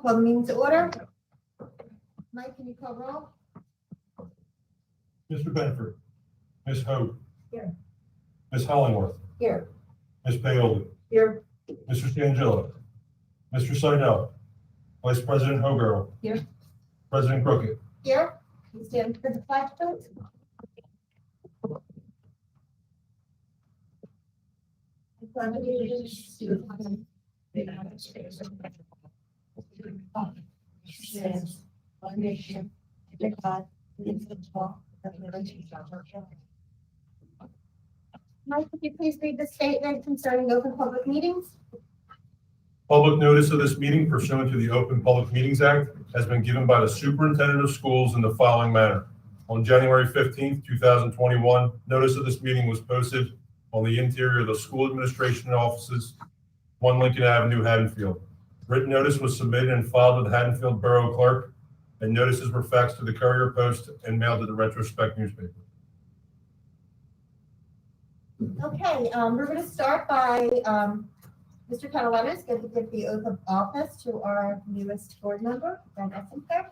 call the meeting to order. Mike, can you call roll? Mr. Benford. Ms. Hogue. Here. Ms. Hollingworth. Here. Ms. Paoli. Here. Mr. Stangillo. Mr. Seidel. Vice President Hogarth. Here. President Crooked. Here. You stand for the flag vote. I pledge allegiance to the flag of the United States of America, to the republic which stands one nation, under God, indivisible, with liberty and justice for all. Mike, could you please read the statement concerning open public meetings? Public notice of this meeting pursuant to the Open Public Meetings Act has been given by the Superintendent of Schools in the following manner. On January 15th, 2021, notice of this meeting was posted on the interior of the school administration offices, 1 Lincoln Avenue, Haddonfield. Written notice was submitted and filed with the Haddonfield Borough Clerk, and notices were faxed to the Courier Post and mailed to the Retrospect newspaper. Okay, we're going to start by Mr. Catalano's going to give the oath of office to our newest board member, Ben Essenbeck.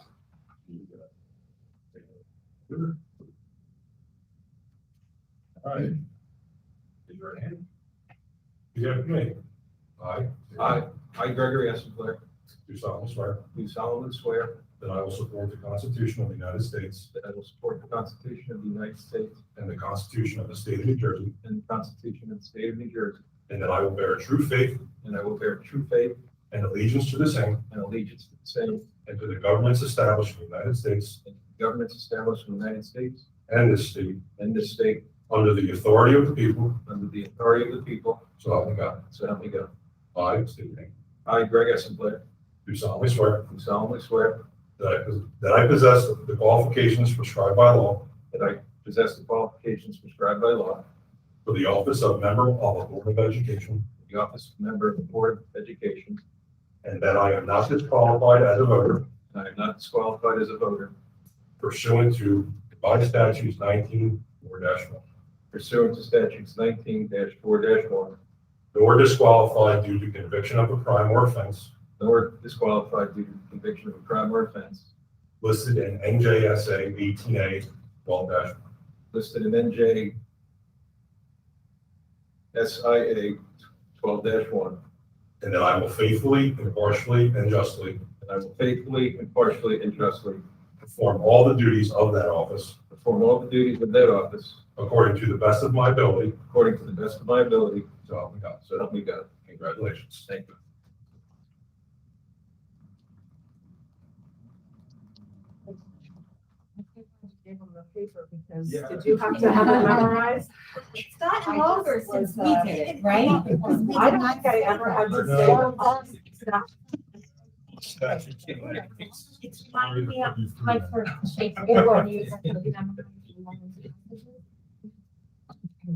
All right. Raise your right hand. You have me. I, Gregory Essenbeck, do solemnly swear that I will support the Constitution of the United States That I will support the Constitution of the United States and the Constitution of the State of New Jersey, and the Constitution of the State of New Jersey, and that I will bear true faith and I will bear true faith and allegiance to the same and allegiance to the same and to the governments established in the United States and to the governments established in the United States and this state and this state under the authority of the people, under the authority of the people, so help me God. so help me God. I, state your name, I, Greg Essenbeck, do solemnly swear do solemnly swear that I possess the qualifications prescribed by law that I possess the qualifications prescribed by law for the office of member of the Board of Education, for the office of member of the Board of Education, and that I am not disqualified as a voter and I am not disqualified as a voter pursuant to by statutes 19-4-1, pursuant to statutes 19-4-1, nor disqualified due to conviction of a crime or offense nor disqualified due to conviction of a crime or offense listed in NJSA 18A 12-1, listed in NJ SIA 12-1, and that I will faithfully, impartially, and justly and I will faithfully, impartially, and justly perform all the duties of that office perform all the duties of that office according to the best of my ability. according to the best of my ability, So help me God. so help me God. Congratulations. Thank you. Gave them the paper because Yeah. did you have to have it memorized? It's gotten I longer just since was, we did it, right? Because we I did don't not think I ever had to No. say. It's reminding me of my first Shakespeare when you.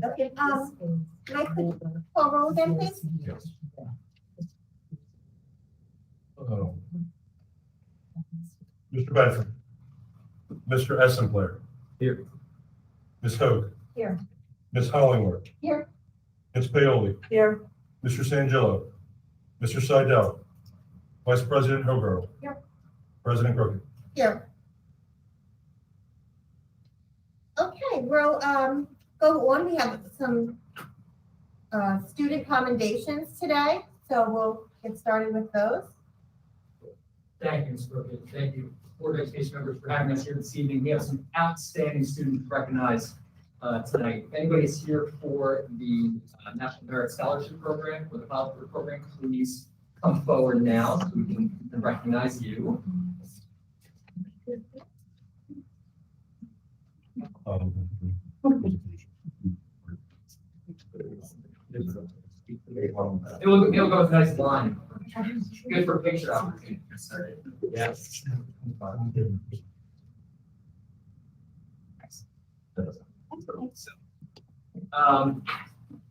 Okay, Mike, could you call roll again, please? Yes. Oh. Mr. Benford. Mr. Essenbeck. Here. Ms. Hogue. Here. Ms. Hollingworth. Here. Ms. Paoli. Here, Mr. Stangillo. Mr. Seidel. Vice President Hogarth. Here. President Crooked. Here. Okay, we'll go on. We have some student commendations today, so we'll get started with those. Thank you, Ms. Crooked. Thank you, Board of Education members, for having us here this evening. We have some outstanding students to recognize tonight. If anybody is here for the National Merit Scholarship Program or the Volunteer Program, please come forward now so we can recognize you. It'll go with a nice line. Good for picture opportunity. Yes.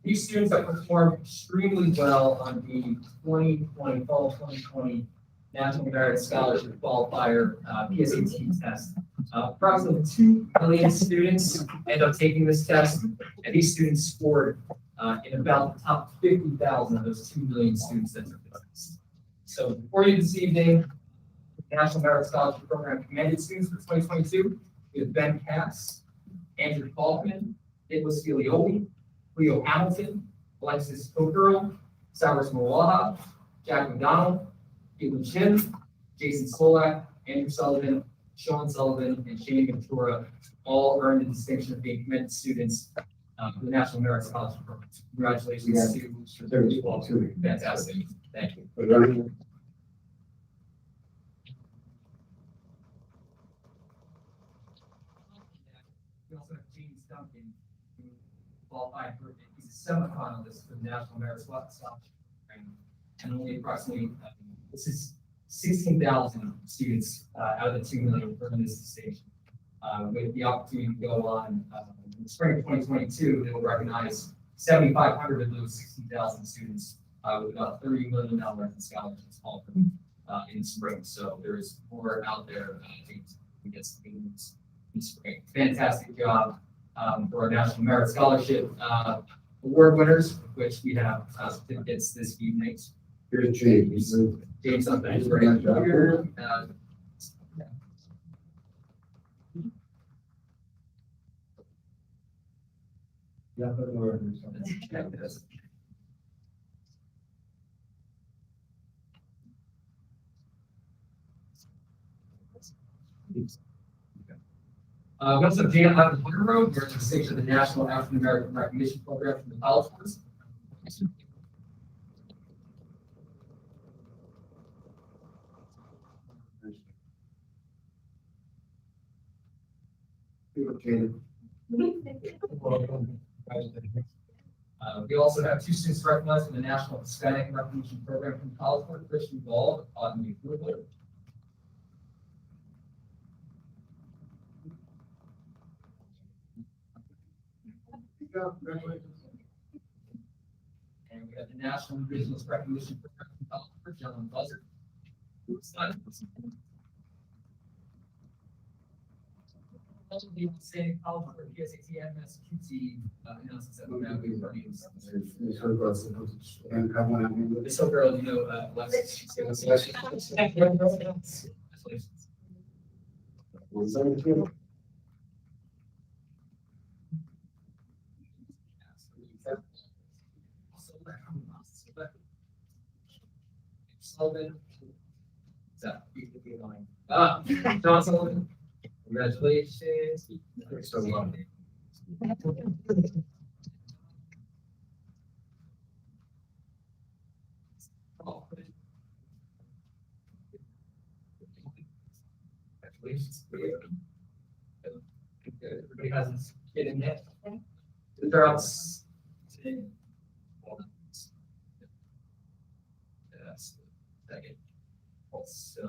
These students have performed extremely well on the 2020, fall 2020 National Merit Scholarship Qualifier PSAT test. Approximately 2 million students end up taking this test, and these students scored in about the top 50,000 of those 2 million students that took the test. So for you this evening, National Merit Scholarship Program commended students for 2022. We have Ben Cass, Andrew Falkman, Nicholas Filioli, Leo Hamilton, Alexis O'Girl, Cyrus Mawala, Jack McDonald, Caitlin Chin, Jason Solak, Andrew Sullivan, Sean Sullivan, and Shane Ventura all earned the distinction of being commended students for the National Merit Scholarship Program. Congratulations to all. Fantastic. Thank you. We also have James Duncan, who qualified for, he's a semifinalist for the National Merit Scholarship Program. And only approximately, this is 16,000 students out of the 2 million earned this distinction. With the opportunity to go on in the spring of 2022, they will recognize 7,500 of those 60,000 students with about $30 million in scholarships offered in spring. So there is more out there. I think we get some good news in spring. Fantastic job for our National Merit Scholarship award winners, which we have certificates this evening. Here's James. James, thanks for being here. We also have Dan Hunt Road, we're in the stage of the National African American Recognition Program from the college boards. We also have 2 students recognized in the National Hispanic Recognition Program from the college board, Christian Ball, and New York. And we have the National Business Recognition Program from college board, John Buzzard. Also, the outstanding college for PSAT and Massachusetts announces that we're now being running. This whole girl, you know, Alexis. Congratulations. Sullivan. John Sullivan. Congratulations. Thanks so much. Congratulations. Everybody has his kid in there. The girls. Yes. Second. Also,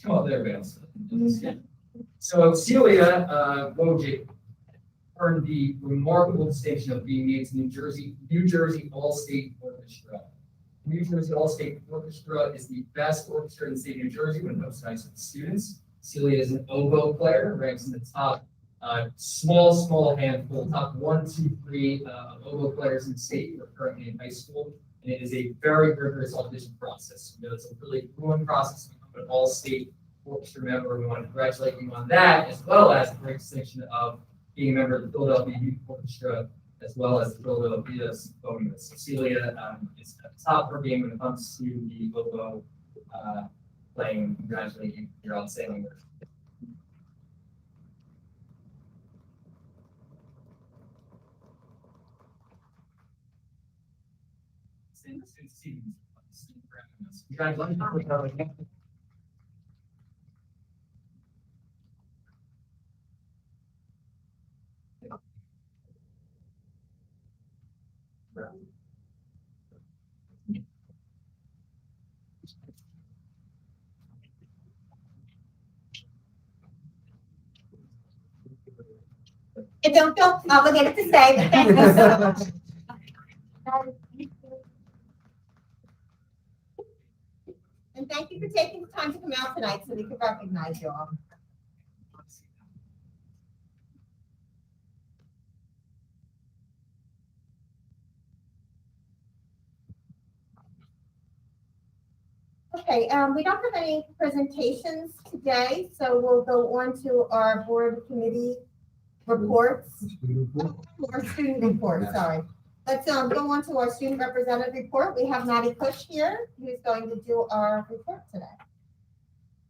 come up there, Vance. So Celia Wojcik earned the remarkable distinction of being named to New Jersey All-State Orchestra. New Jersey All-State Orchestra is the best orchestra in the state of New Jersey when it comes to high school students. Celia is an oboe player, ranks in the top small handful, top 1, 2, 3 oboe players in the state who are currently in high school. And it is a very rigorous audition process. You know, it's a really grueling process to become an all-state orchestra member. We want to congratulate you on that, as well as the great distinction of being a member of the Philadelphia Youth Orchestra, as well as the Philadelphia Symphonists. So Celia is at the top of her game when it comes to the oboe playing. Congratulate you. You're outstanding. Congratulations. I don't feel obligated to say, but thank you so much. And thank you for taking the time to come out tonight so we could recognize you all. Okay, we don't have any presentations today, so we'll go on to our board committee reports. Or student report, sorry. Let's go on to our student representative report. We have Maddie Cush here, who's going to do our report today.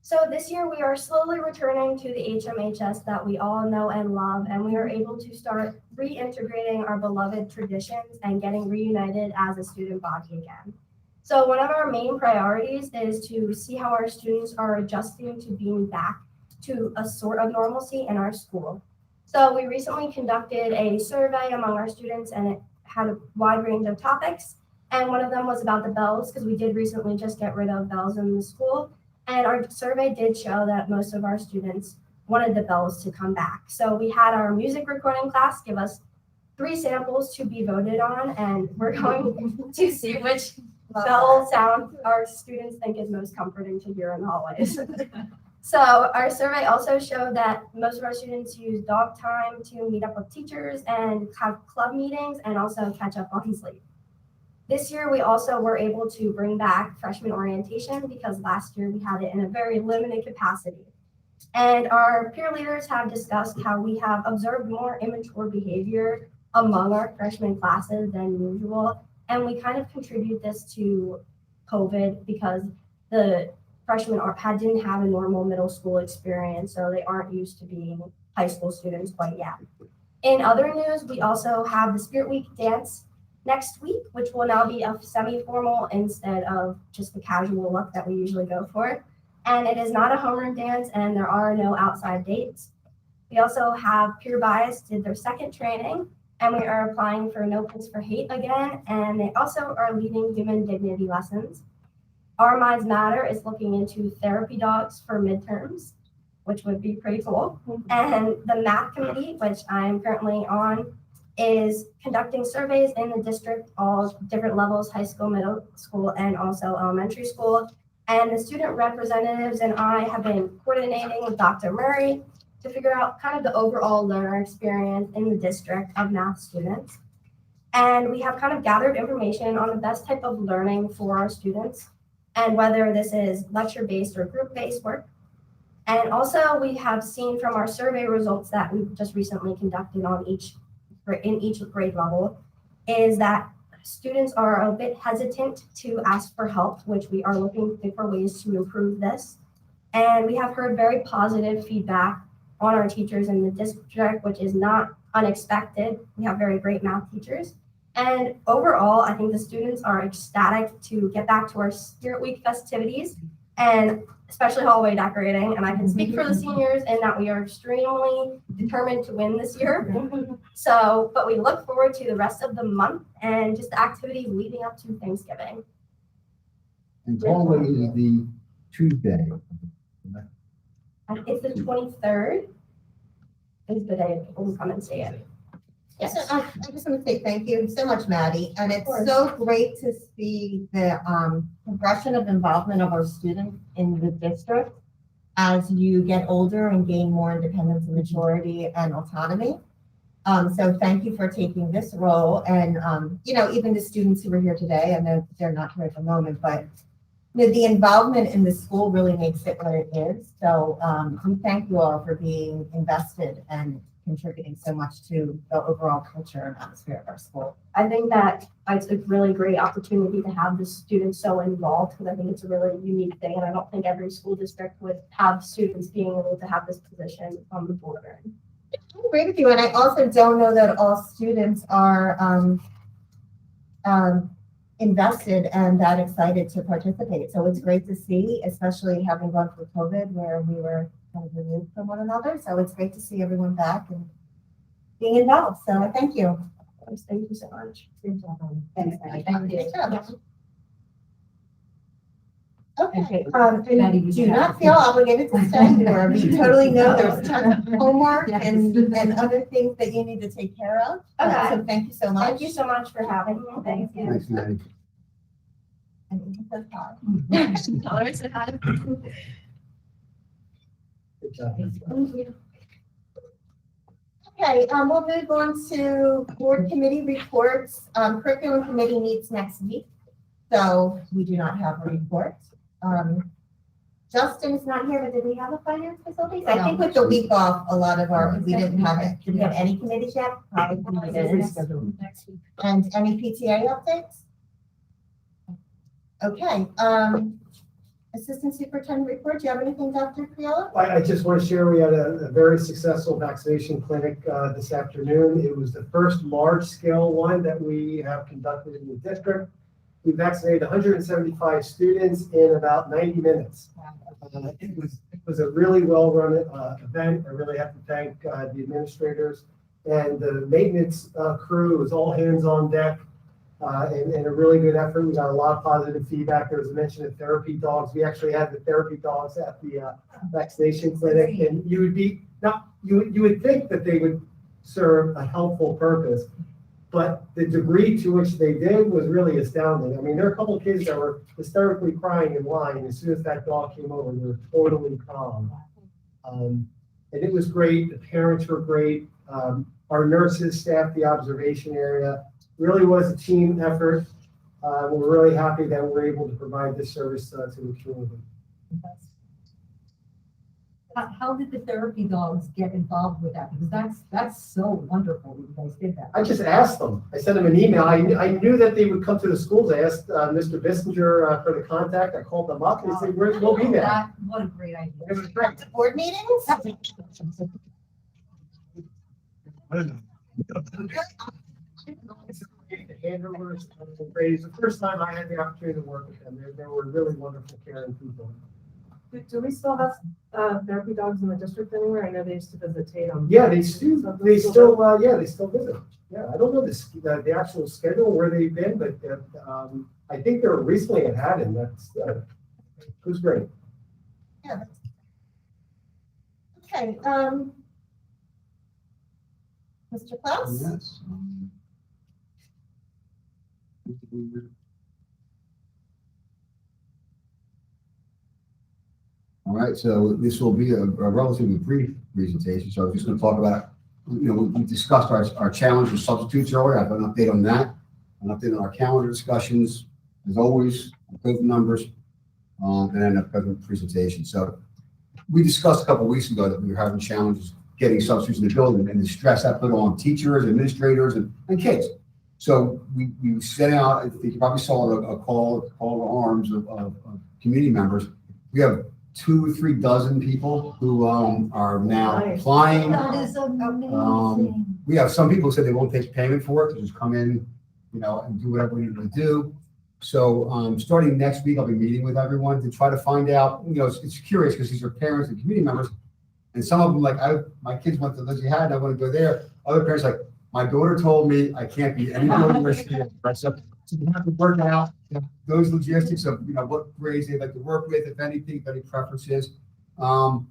So this year we are slowly returning to the HMHS that we all know and love, and we are able to start reintegrating our beloved traditions and getting reunited as a student body again. So one of our main priorities is to see how our students are adjusting to being back to a sort of normalcy in our school. So we recently conducted a survey among our students, and it had a wide range of topics. And one of them was about the bells, because we did recently just get rid of bells in the school. And our survey did show that most of our students wanted the bells to come back. So we had our music recording class give us 3 samples to be voted on, and we're going to see which bell sound our students think is most comforting to hear in the hallways. So our survey also showed that most of our students use dog time to meet up with teachers and have club meetings and also catch up on sleep. This year, we also were able to bring back freshman orientation because last year we had it in a very limited capacity. And our peer leaders have discussed how we have observed more immature behavior among our freshman classes than usual. And we kind of contribute this to COVID because the freshmen didn't have a normal middle school experience, so they aren't used to being high school students quite yet. In other news, we also have the Spirit Week dance next week, which will now be a semi-formal instead of just the casual look that we usually go for. And it is not a homeroom dance, and there are no outside dates. We also have Peer Bias did their 2nd training, and we are applying for No Place for Hate again, and they also are leading human dignity lessons. Our Minds Matter is looking into therapy dogs for midterms, which would be pretty cool. And the math committee, which I'm currently on, is conducting surveys in the district, all different levels, high school, middle school, and also elementary school. And the student representatives and I have been coordinating with Dr. Murray to figure out kind of the overall learner experience in the district of math students. And we have kind of gathered information on the best type of learning for our students and whether this is lecture-based or group-based work. And also we have seen from our survey results that we just recently conducted in each grade level is that students are a bit hesitant to ask for help, which we are looking for ways to improve this. And we have heard very positive feedback on our teachers in the district, which is not unexpected. We have very great math teachers. And overall, I think the students are ecstatic to get back to our Spirit Week festivities and especially hallway decorating. And I can speak for the seniors in that we are extremely determined to win this year. So, but we look forward to the rest of the month and just the activities leading up to Thanksgiving. And hallway is the Tuesday. And it's the 23rd is the day people can come and see it. Yes, I just want to say thank you so much, Maddie. And it's so great to see the progression of involvement of our students in the district as you get older and gain more independence and maturity and autonomy. So thank you for taking this role. And, even the students who are here today, I know they're not here at the moment, but the involvement in the school really makes it what it is. So we thank you all for being invested and contributing so much to the overall culture and atmosphere of our school. I think that it's a really great opportunity to have the students so involved because I think it's a really unique thing. And I don't think every school district would have students being able to have this position on the board. I agree with you. And I also don't know that all students are invested and that excited to participate. So it's great to see, especially having gone through COVID where we were kind of removed from one another. So it's great to see everyone back and being involved. So thank you. Thank you so much. Thanks, Maddie. Thank you. Okay, do not feel obligated to stay or we totally know there's tons of homework and other things that you need to take care of. Okay. So thank you so much. Thank you so much for having me. Thank you. Thanks, Maddie. And you can say hi. Thank you. Okay, we'll move on to board committee reports. Curriculum committee meets next week, so we do not have a report. Justin is not here, but did we have a finance facilities? I No. think with the week off, a lot of our, we didn't have it. Did we have any committees yet? Probably we didn't. And any PTA updates? Okay, Assistant Superintendent report, do you have anything, Dr. Criello? I just want to share, we had a very successful vaccination clinic this afternoon. It was the first large-scale one that we have conducted in the district. We vaccinated 175 students in about 90 minutes. It was a really well-run event. I really have to thank the administrators and the maintenance crew. It was all hands on deck and a really good effort. We got a lot of positive feedback. There was a mention of therapy dogs. We actually had the therapy dogs at the vaccination clinic, and you would think that they would serve a helpful purpose. But the degree to which they did was really astounding. I mean, there are a couple of kids that were hysterically crying in line. As soon as that dog came over, they were totally calm. And it was great. The parents were great. Our nurses staffed the observation area. Really was a team effort. We're really happy that we're able to provide this service to the community. How did the therapy dogs get involved with that? Because that's so wonderful that you guys did that. I just asked them. I sent them an email. I knew that they would come to the schools. I asked Mr. Bissinger for the contact. I called them up and they said, we'll be there. What a great idea. It was great. Board meetings? The handlers were great. It's the first time I had the opportunity to work with them. They were really wonderful, caring people. Do we still have therapy dogs in the district anywhere? I know they used to visit Tatum. Yeah, they still visit. Yeah, I don't know the actual schedule where they've been, but I think they were recently at Haddon. It was great. Yeah. Okay, Mr. Klaus? Yes. All right, so this will be a relatively brief presentation. So I'm just going to talk about, we discussed our challenge with substitutes earlier. I have an update on that, an update on our calendar discussions, as always, both numbers, and then a present presentation. So we discussed a couple of weeks ago that we were having challenges getting substitutes in the building and the stress that put on teachers, administrators, and kids. So we set out, I think you probably saw a call to arms of community members. We have 2 or 3 dozen people who are now Nice. applying. That is amazing. We have some people who said they won't take payment for it, to just come in, and do whatever we need to do. So starting next week, I'll be meeting with everyone to try to find out, it's curious because these are parents and community members. And some of them, like, my kids went to Lizzie Haddon, I want to go there. Other parents like, my daughter told me I can't be anywhere where she is. Right? So we have to work out those logistics of, what grades they'd like to work with, if anything, if any preferences. So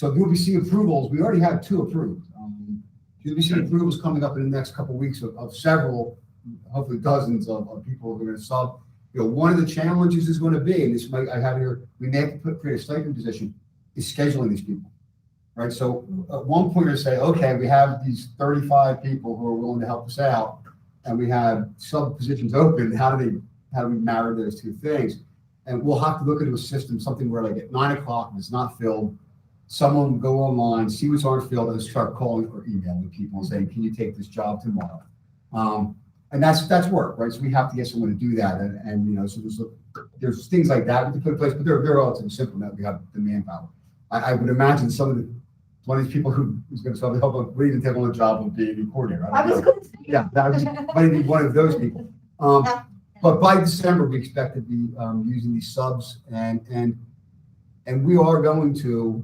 the UBC approvals, we already had 2 approved. UBC approvals coming up in the next couple of weeks of several, hopefully dozens of people who are going to sub. One of the challenges is going to be, and this might, I have here, we may have to create a stipend position, is scheduling these people. Right, so at one point you say, okay, we have these 35 people who are willing to help us out, and we have sub positions open. How do we marry those 2 things? And we'll have to look into a system, something where like at 9 o'clock, if it's not filled, someone will go online, see what's aren't filled, and start calling or emailing people and saying, can you take this job tomorrow? And that's work, right? So we have to get someone to do that, and so there's things like that we can put in place, but they're relatively simple. That we have the manpower. I would imagine one of these people who's going to help would even take on the job of being a coordinator. I was going to say. Yeah, that might be one of those people. But by December, we expect to be using these subs, and we are going to,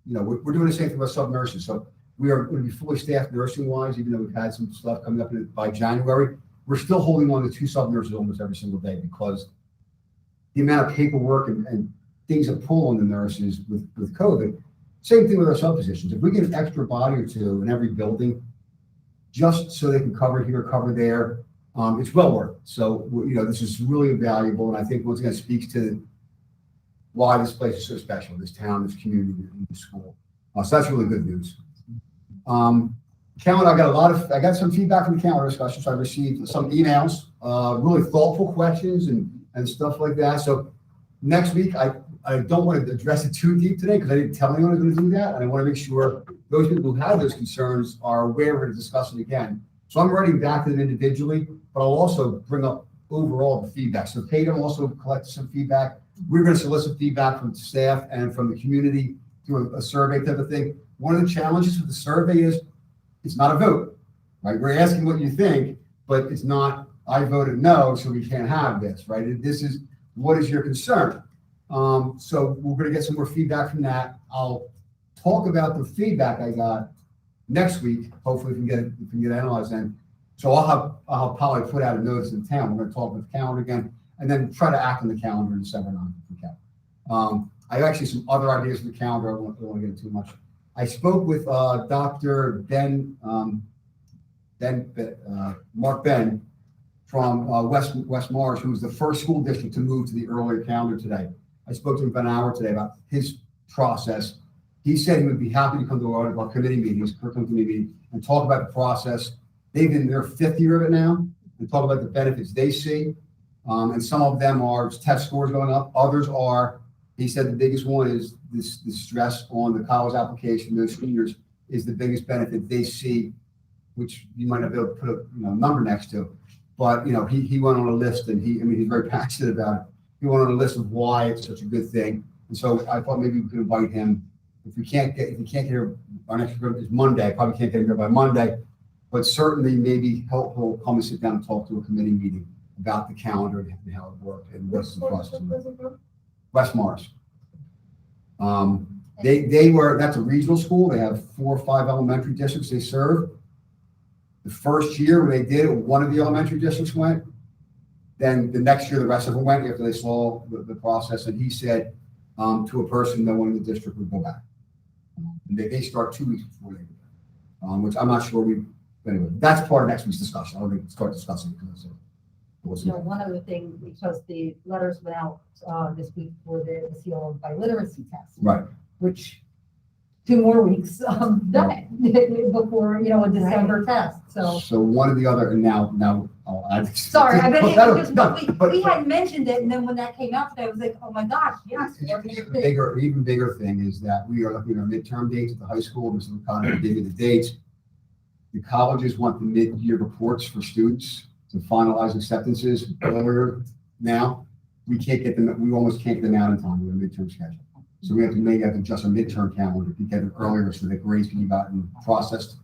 we're doing the same thing with sub nurses. So we are going to be fully staffed nursing wise, even though we've had some stuff coming up by January. We're still holding on to 2 sub nurses almost every single day because the amount of paperwork and things that pull on the nurses with COVID. Same thing with our sub positions. If we get an extra body or 2 in every building, just so they can cover here, cover there, it's well worth it. So, this is really valuable. And I think once again, speaks to why this place is so special, this town, this community, and this school. So that's really good news. Calendar, I got some feedback from the calendar discussion. So I received some emails, really thoughtful questions and stuff like that. So Next week, I don't want to address it too deep today because I didn't tell anyone I was going to do that. And I want to make sure those people who have those concerns are aware we're going to discuss it again. So I'm writing back to them individually, but I'll also bring up overall the feedback. So Tatum also collected some feedback. We're going to solicit feedback from staff and from the community through a survey type of thing. One of the challenges with the survey is it's not a vote, right? We're asking what you think, but it's not, I voted no, so we can't have this, right? This is, what is your concern? So we're going to get some more feedback from that. I'll talk about the feedback I got next week. Hopefully we can get it analyzed then. So I'll probably put out a notice in town. We're going to talk with the calendar again and then try to act on the calendar in December 9th if we can. I have actually some other ideas for the calendar. I don't want to get into too much. I spoke with Dr. Mark Ben from West Marsh, who was the first school district to move to the earlier calendar today. I spoke to him for an hour today about his process. He said he would be happy to come to one of our committee meetings, curriculum committee meeting, and talk about the process. They've been in their 5th year of it now, and talk about the benefits they see. And some of them are test scores going up. Others are, he said the biggest one is this stress on the college application. Those seniors is the biggest benefit they see, which you might not be able to put a number next to. But he went on a list, and he's very passionate about it. He went on a list of why it's such a good thing. And so I thought maybe we could invite him. If he can't get here, our next program is Monday. Probably can't get him here by Monday, but certainly maybe he'll come and sit down and talk to a committee meeting about the calendar and how it worked and what's the process. West Morris. That's a regional school. They have 4 or 5 elementary districts they serve. The first year when they did it, one of the elementary districts went. Then the next year, the rest of them went after they saw the process. And he said to a person, no one in the district would go back. And they start 2 weeks before they go, which I'm not sure anyway, that's part of next week's discussion. I'll start discussing it. One other thing, because the letters went out this week for the seal by literacy test. Right. Which 2 more weeks before, a December test. So one of the other, and now I'll add. Sorry, I bet but we had mentioned it, and then when that came out today, I was like, oh my gosh, yes. Even bigger thing is that we are looking at our midterm dates at the high school. This is kind of giving the dates. The colleges want the mid-year reports for students to finalize acceptances earlier now. We can't get them, we almost can't get them out in time with a midterm schedule. So we have to adjust our midterm calendar to get them earlier so that grades can be gotten processed.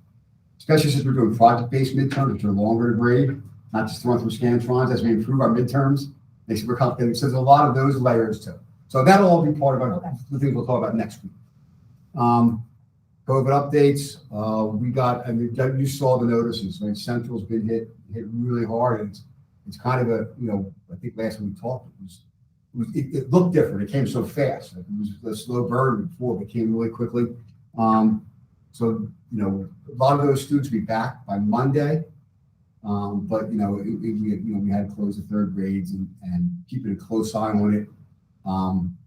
Especially since we're doing project-based midterms, which are longer to grade, not just throwing through Scantrons as we improve our midterms. Makes it more complicated. So there's a lot of those layers too. So that'll all be part of the things we'll talk about next week. COVID updates. You saw the notices. Right? Central's been hit really hard. And it's kind of I think last time we talked, it looked different. It came so fast. It was a slow burn before, but it came really quickly. So a lot of those students will be back by Monday. But we had to close the 3rd grades and keeping a close eye on it.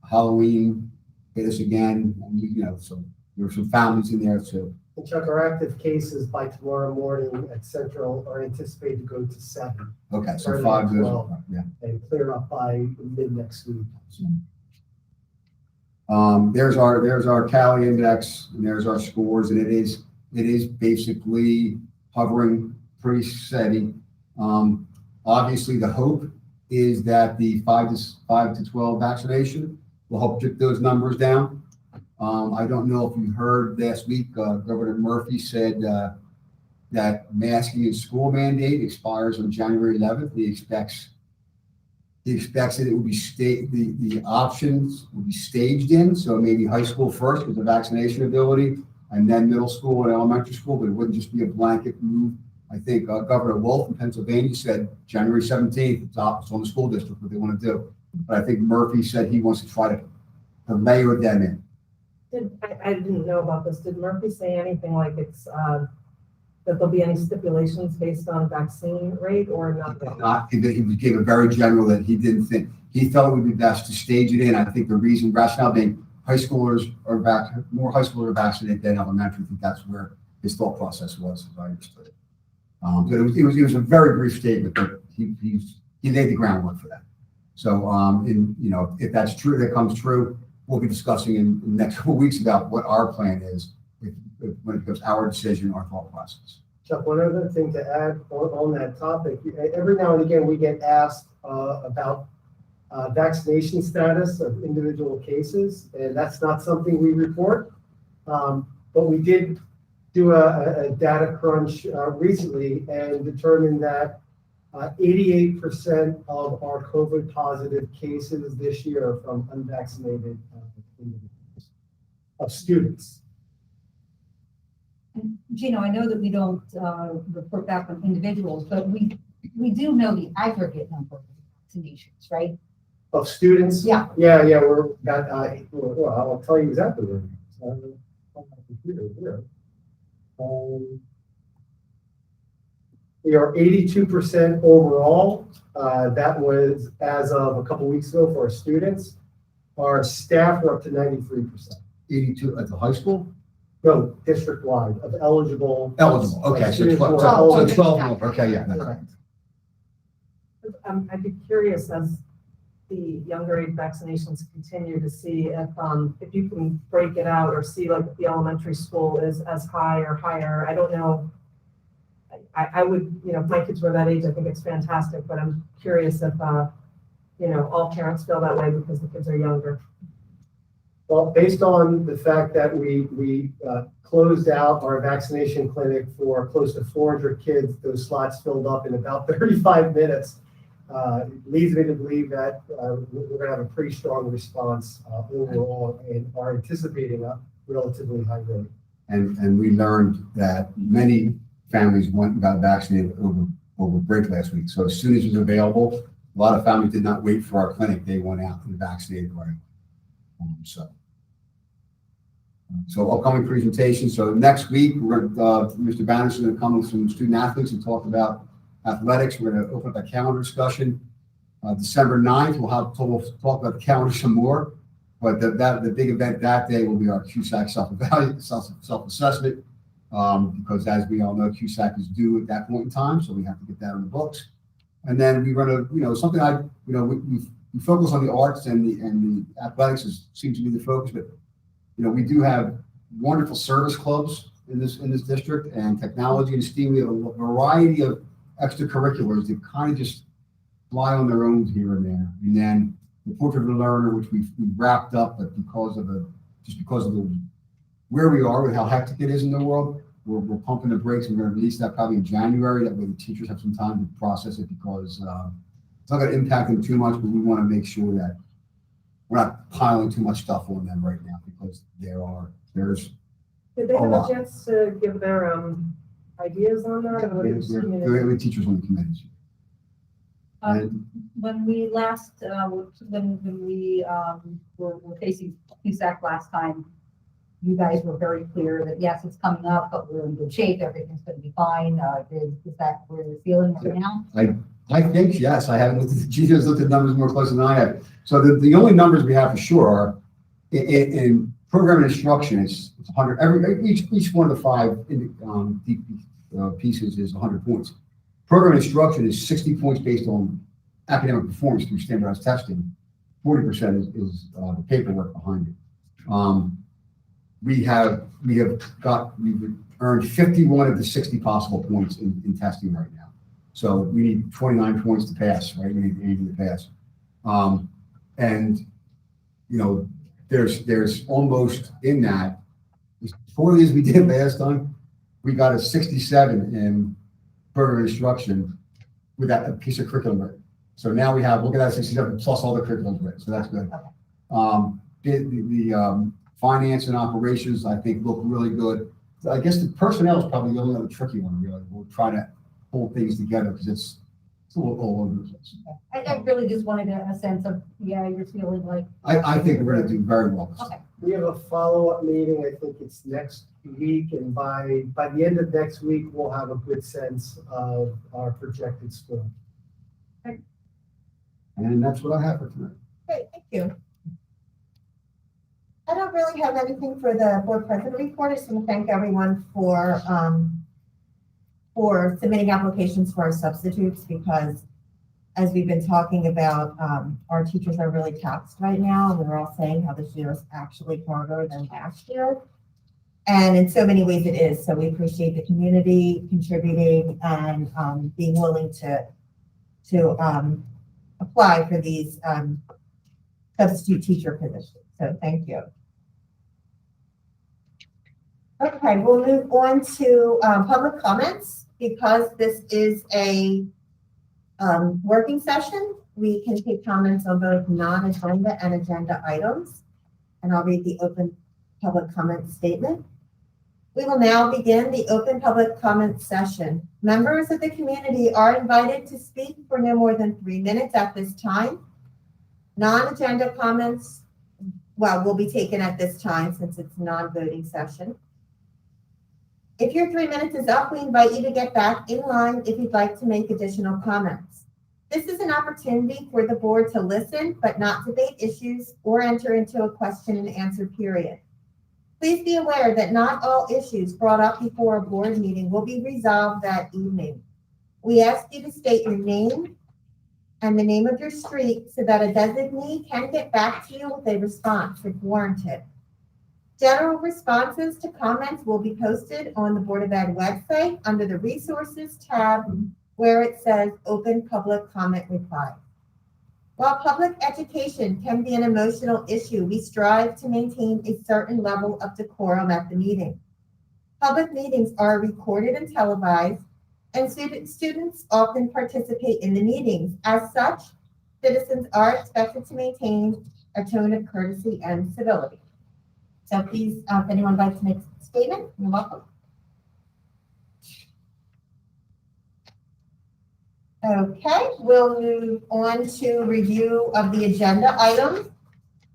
Halloween hit us again, and so there were some families in there too. And Chuck, our active cases by tomorrow morning at Central are anticipated to go to 7. Okay, so Starting 5 at goes, 12. yeah. And clear up by mid next week. There's our Cali index, and there's our scores, and it is basically hovering pretty steady. Obviously, the hope is that the 5 to 12 vaccination will help dip those numbers down. I don't know if you heard last week, Governor Murphy said that masking in school mandate expires on January 11th. He expects that it will be the options will be staged in. So maybe high school first with the vaccination ability, and then middle school and elementary school, but it wouldn't just be a blanket move. I think Governor Wolf in Pennsylvania said January 17th, it's on the school district what they want to do. But I think Murphy said he wants to try to layer them in. I didn't know about this. Did Murphy say anything like it's, that there'll be any stipulations based on vaccine rate or not? He gave a very general that he didn't think, he felt it would be best to stage it in. I think the rationale being more high schoolers are vaccinated than elementary. I think that's where his thought process was, as I understood it. But it was a very brief statement, but he laid the groundwork for that. So, if that's true, that comes true, we'll be discussing in the next couple of weeks about what our plan is when it becomes our decision, our thought process. Chuck, one other thing to add on that topic, every now and again, we get asked about vaccination status of individual cases, and that's not something we report. But we did do a data crunch recently and determined that 88% of our COVID positive cases this year are from unvaccinated individuals, of students. And Gino, I know that we don't report back on individuals, but we do know the aggregate number of vaccinations, right? Of students? Yeah. Yeah, we're got, well, I'll tell you exactly where it is. On my computer here. We are 82% overall. That was as of a couple weeks ago for our students. Our staff are up to 93%. 82 at the high school? No, district-wide of eligible. Eligible, okay, so students who are 12, eligible. so 12 more, okay, yeah, that's right. I'd be curious as the younger age vaccinations continue to see if you can break it out or see like if the elementary school is as high or higher. I don't know. I would, if my kids were that age, I think it's fantastic, but I'm curious if, all parents feel that way because the kids are younger. Well, based on the fact that we closed out our vaccination clinic for close to 400 kids, those slots filled up in about 35 minutes. It leads me to believe that we're going to have a pretty strong response overall and are anticipating a relatively high rate. And we learned that many families went and got vaccinated over break last week. So as soon as it was available, a lot of families did not wait for our clinic. They went out and vaccinated right away. So upcoming presentation. So next week, Mr. Banner's going to come with some student athletes and talk about athletics. We're going to open up a calendar discussion. December 9th, we'll talk about the calendar some more. But the big event that day will be our QSAC self-assessment. Because as we all know, QSAC is due at that point in time, so we have to get that on the books. And then we're going to, something we focus on the arts and the athletics seems to be the focus, but we do have wonderful service clubs in this district and technology and STEAM. We have a variety of extracurriculars that kind of just fly on their own here and there. And then the portrait of the learner, which we've wrapped up, but because of where we are with how hectic it is in the world, we're pumping the brakes. We're going to release that probably in January. That way the teachers have some time to process it because it's not going to impact them too much, but we want to make sure that we're not piling too much stuff on them right now because there's Did they a have lot. a chance to give their ideas on that? Or was it just, There are teachers on the committees. When we last, when we were facing QSAC last time, you guys were very clear that yes, it's coming up, but we're in good shape. Everything's going to be fine. Is that where you're feeling right now? I think, yes, I haven't looked at Gino's looked at numbers more closely than I have. So the only numbers we have for sure are in program instruction, it's 100, each one of the 5 pieces is 100 points. Program instruction is 60 points based on academic performance through standardized testing. 40% is the paperwork behind it. We've earned 51 of the 60 possible points in testing right now. So we need 29 points to pass, right? We need 80 to pass. There's almost in that, as poorly as we did last time, we got a 67 in program instruction with that piece of curriculum. So now we have, look at that 67 plus all the curriculums with it. So that's good. The finance and operations, I think, look really good. I guess the personnel is probably the only other tricky one, really. We'll try to hold things together because it's a little all over the place. I really just wanted a sense of, you're feeling like. I think we're going to do very well. Okay. We have a follow-up meeting, I think it's next week, and by the end of next week, we'll have a good sense of our projected score. And that's what I have for tonight. Great, thank you. I don't really have anything for the board president report. I just want to thank everyone for submitting applications for our substitutes because as we've been talking about, our teachers are really taxed right now, and we're all saying how this year is actually harder than last year. And in so many ways it is. So we appreciate the community contributing and being willing to apply for these substitute teacher positions. So thank you. Okay, we'll move on to public comments. Because this is a working session, we can take comments on both non-agenda and agenda items. And I'll read the open public comment statement. We will now begin the open public comment session. Members of the community are invited to speak for no more than 3 minutes at this time. Non-agenda comments, will be taken at this time since it's a non-voting session. If your 3 minutes is up, we invite you to get back in line if you'd like to make additional comments. This is an opportunity for the board to listen, but not debate issues or enter into a question and answer period. Please be aware that not all issues brought up before a board meeting will be resolved that evening. We ask you to state your name and the name of your street so that a designee can get back to you with a response if warranted. General responses to comments will be posted on the Board of Ed website under the Resources tab where it says Open Public Comment Reply. While public education can be an emotional issue, we strive to maintain a certain level of decorum at the meeting. Public meetings are recorded and televised, and students often participate in the meetings. As such, citizens are expected to maintain a tone of courtesy and civility. So please, if anyone would like to make a statement, you're welcome. Okay, we'll move on to review of the agenda items.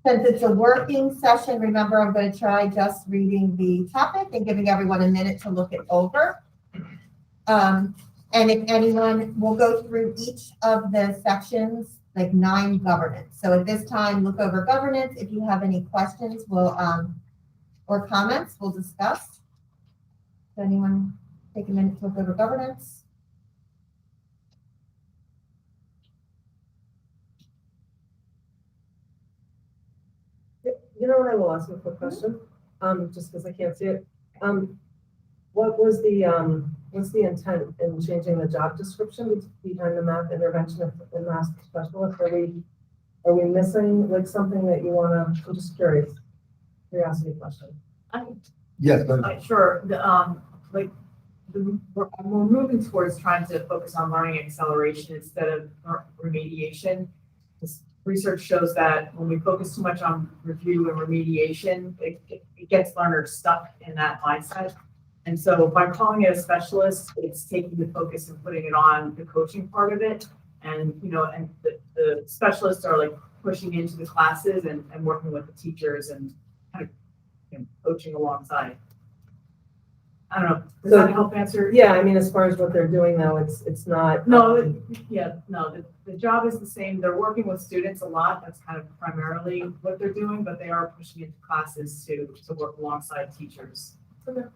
Since it's a working session, remember I'm going to try just reading the topic and giving everyone a minute to look it over. And if anyone will go through each of the sections, like 9 governance. So at this time, look over governance. If you have any questions, or comments, we'll discuss. Does anyone take a minute to look over governance? You know what, I will ask you a quick question, just because I can't see it. What was what's the intent in changing the job description behind the math intervention and math specialist? Are we missing like something that you wanna, I'm just curious, curiosity question. Yes, but Sure, we're moving towards trying to focus on learning acceleration instead of remediation. This research shows that when we focus too much on review and remediation, it gets learners stuck in that mindset. And so by calling it a specialist, it's taking the focus and putting it on the coaching part of it. And, and the specialists are like pushing into the classes and working with the teachers and kind of coaching alongside. I don't know. Does that help answer? Yeah, I mean, as far as what they're doing now, it's not. No, the job is the same. They're working with students a lot. That's kind of primarily what they're doing, but they are pushing into classes to work alongside teachers. Okay.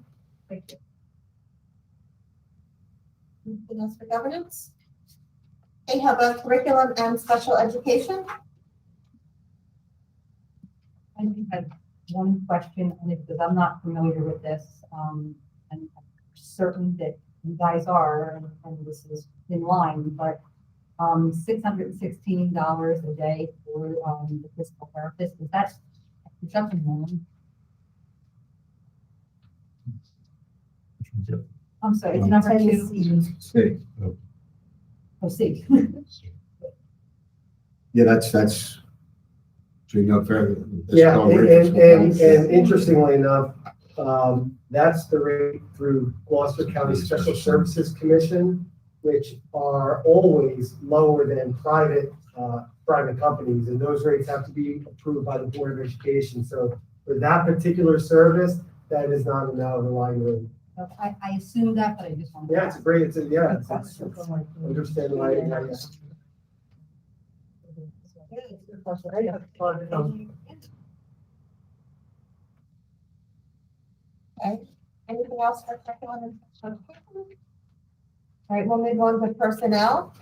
Thank you. Anything else for governance? Okay, how about curriculum and special education? I had one question, and because I'm not familiar with this, and I'm certain that you guys are, and this is in line, but $616 a day for the physical therapist, is that something wrong? I'm sorry, it's number 2. C. Oh, C. Yeah, that's, so you know, very. Yeah, and interestingly enough, that's the rate through Gloucester County Special Services Commission, which are always lower than private companies, and those rates have to be approved by the Board of Education. So for that particular service, that is not an out of the line rate. I assume that, but I just want to. Yeah, it's great. It's understand why. Okay, anything else for curriculum and special education? All right, we'll move on to personnel.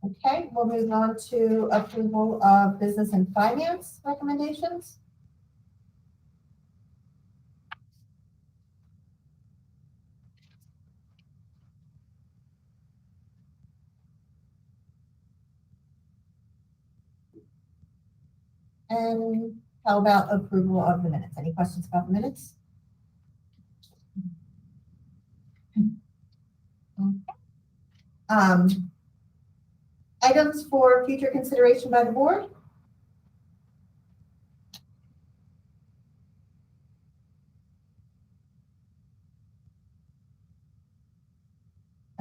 Okay, we'll move on to approval of business and finance recommendations. And how about approval of the minutes? Any questions about the minutes? Items for future consideration by the board?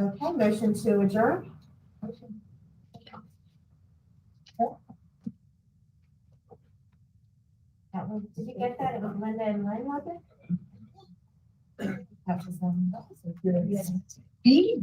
Okay, motion to adjourn? Did you get that? It was Linda and Lynn, was it? That was, B.